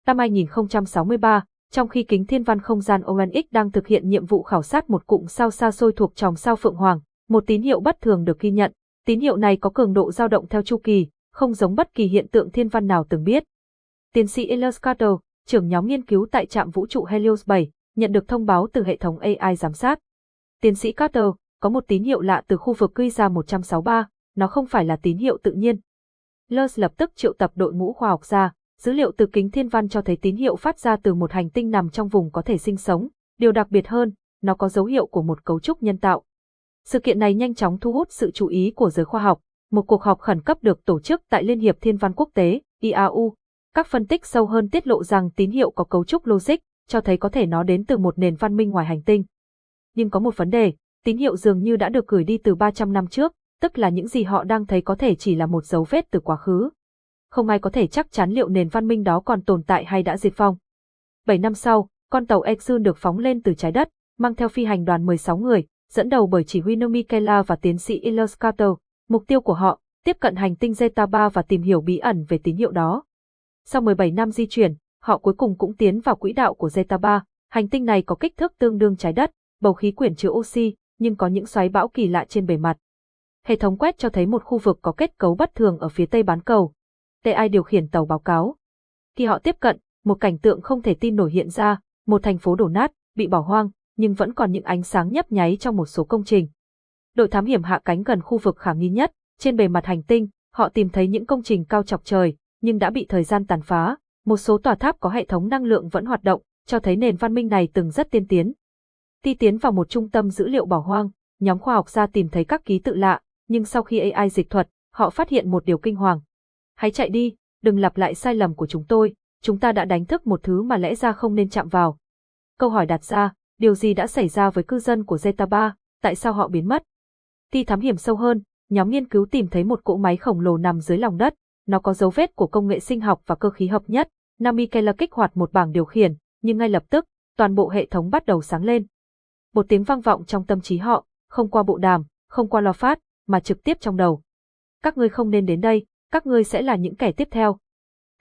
Năm 2063, trong khi kính thiên văn không gian ONX đang thực hiện nhiệm vụ khảo sát một cụm sao xa xôi thuộc chòm sao Phượng Hoàng, một tín hiệu bất thường được ghi nhận. Tín hiệu này có cường độ dao động theo chu kỳ, không giống bất kỳ hiện tượng thiên văn nào từng biết. Tiến sĩ Elias Carter, trưởng nhóm nghiên cứu tại trạm vũ trụ Helios 7, nhận được thông báo từ hệ thống AI giám sát. Tiến sĩ Carter, có một tín hiệu lạ từ khu vực Giza 163, nó không phải là tín hiệu tự nhiên. Elias lập tức triệu tập đội ngũ khoa học gia. Dữ liệu từ kính thiên văn cho thấy tín hiệu phát ra từ một hành tinh nằm trong vùng có thể sinh sống. Điều đặc biệt hơn, nó có dấu hiệu của một cấu trúc nhân tạo. Sự kiện này nhanh chóng thu hút sự chú ý của giới khoa học. Một cuộc họp khẩn cấp được tổ chức tại Liên hiệp Thiên văn Quốc tế, IAU. Các phân tích sâu hơn tiết lộ rằng tín hiệu có cấu trúc logic, cho thấy có thể nó đến từ một nền văn minh ngoài hành tinh. Nhưng có một vấn đề, tín hiệu dường như đã được gửi đi từ 300 năm trước, tức là những gì họ đang thấy có thể chỉ là một dấu vết từ quá khứ. Không ai có thể chắc chắn liệu nền văn minh đó còn tồn tại hay đã diệt vong. 7 năm sau, con tàu Exxon được phóng lên từ trái đất, mang theo phi hành đoàn 16 người, dẫn đầu bởi chỉ huy Naomi Kela và tiến sĩ Elias Carter. Mục tiêu của họ, tiếp cận hành tinh Zeta 3 và tìm hiểu bí ẩn về tín hiệu đó. Sau 17 năm di chuyển, họ cuối cùng cũng tiến vào quỹ đạo của Zeta 3. Hành tinh này có kích thước tương đương trái đất, bầu khí quyển chứa oxy, nhưng có những xoáy bão kỳ lạ trên bề mặt. Hệ thống quét cho thấy một khu vực có kết cấu bất thường ở phía tây bán cầu. AI điều khiển tàu báo cáo. Khi họ tiếp cận, một cảnh tượng không thể tin nổi hiện ra, một thành phố đổ nát, bị bỏ hoang, nhưng vẫn còn những ánh sáng nhấp nháy trong một số công trình. Đội thám hiểm hạ cánh gần khu vực khả nghi nhất, trên bề mặt hành tinh, họ tìm thấy những công trình cao chọc trời, nhưng đã bị thời gian tàn phá. Một số tòa tháp có hệ thống năng lượng vẫn hoạt động, cho thấy nền văn minh này từng rất tiên tiến. Khi tiến vào một trung tâm dữ liệu bỏ hoang, nhóm khoa học gia tìm thấy các ký tự lạ, nhưng sau khi AI dịch thuật, họ phát hiện một điều kinh hoàng. Hãy chạy đi, đừng lặp lại sai lầm của chúng ta đã đánh thức một thứ mà lẽ ra không nên chạm vào. Câu hỏi đặt ra, điều gì đã xảy ra với cư dân của Zeta 3, tại sao họ biến mất? Khi thám hiểm sâu hơn, nhóm nghiên cứu tìm thấy một cỗ máy khổng lồ nằm dưới lòng đất, nó có dấu vết của công nghệ sinh học và cơ khí hợp nhất. Naomi Kela kích hoạt một bảng điều khiển, nhưng ngay lập tức, toàn bộ hệ thống bắt đầu sáng lên. Một tiếng vang vọng trong tâm trí họ, không qua bộ đàm, không qua loa phát, mà trực tiếp trong đầu. Các ngươi không nên đến đây, các ngươi sẽ là những kẻ tiếp theo.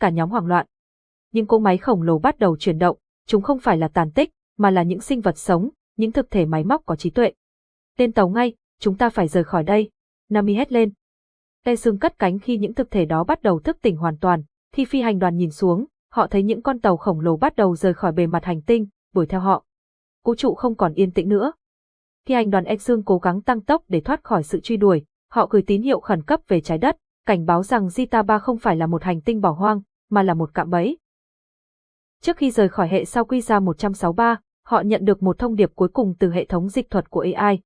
Cả nhóm hoảng loạn. Nhưng cỗ máy khổng lồ bắt đầu chuyển động, chúng không phải là tàn tích, mà là những sinh vật sống, những thực thể máy móc có trí tuệ. Lên tàu ngay, chúng ta phải rời khỏi đây. Naomi hét lên. Tay xương cất cánh khi những thực thể đó bắt đầu thức tỉnh hoàn toàn. Khi phi hành đoàn nhìn xuống, họ thấy những con tàu khổng lồ bắt đầu rời khỏi bề mặt hành tinh, đuổi theo họ. Vũ trụ không còn yên tĩnh nữa. Khi hành đoàn Exxon cố gắng tăng tốc để thoát khỏi sự truy đuổi, họ gửi tín hiệu khẩn cấp về trái đất, cảnh báo rằng Zeta 3 không phải là một hành tinh bỏ hoang, mà là một cạm bẫy. Trước khi rời khỏi hệ sao Giza 163, họ nhận được một thông điệp cuối cùng từ hệ thống dịch thuật của AI.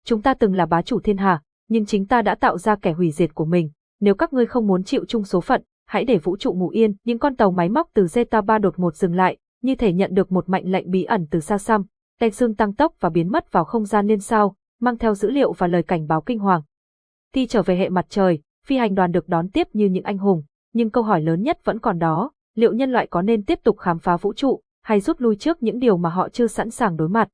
Chúng ta từng là bá chủ thiên hà, nhưng chính ta đã tạo ra kẻ hủy diệt của mình. Nếu các ngươi không muốn chịu chung số phận, hãy để vũ trụ ngủ yên. Những con tàu máy móc từ Zeta 3 đột ngột dừng lại, như thể nhận được một mệnh lệnh bí ẩn từ xa xăm. Exxon tăng tốc và biến mất vào không gian liên sao, mang theo dữ liệu và lời cảnh báo kinh hoàng. Khi trở về hệ mặt trời, phi hành đoàn được đón tiếp như những anh hùng, nhưng câu hỏi lớn nhất vẫn còn đó, liệu nhân loại có nên tiếp tục khám phá vũ trụ, hay rút lui trước những điều mà họ chưa sẵn sàng đối mặt?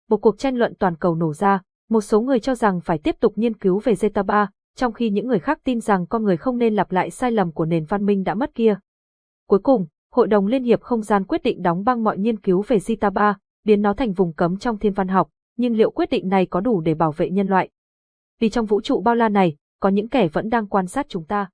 Một cuộc tranh luận toàn cầu nổ ra, một số người cho rằng phải tiếp tục nghiên cứu về Zeta 3, trong khi những người khác tin rằng con người không nên lặp lại sai lầm của nền văn minh đã mất kia. Cuối cùng, Hội đồng Liên hiệp Không gian quyết định đóng băng mọi nghiên cứu về Zeta 3, biến nó thành vùng cấm trong thiên văn học, nhưng liệu quyết định này có đủ để bảo vệ nhân loại? Vì trong vũ trụ bao la này, có những kẻ vẫn đang quan sát chúng ta.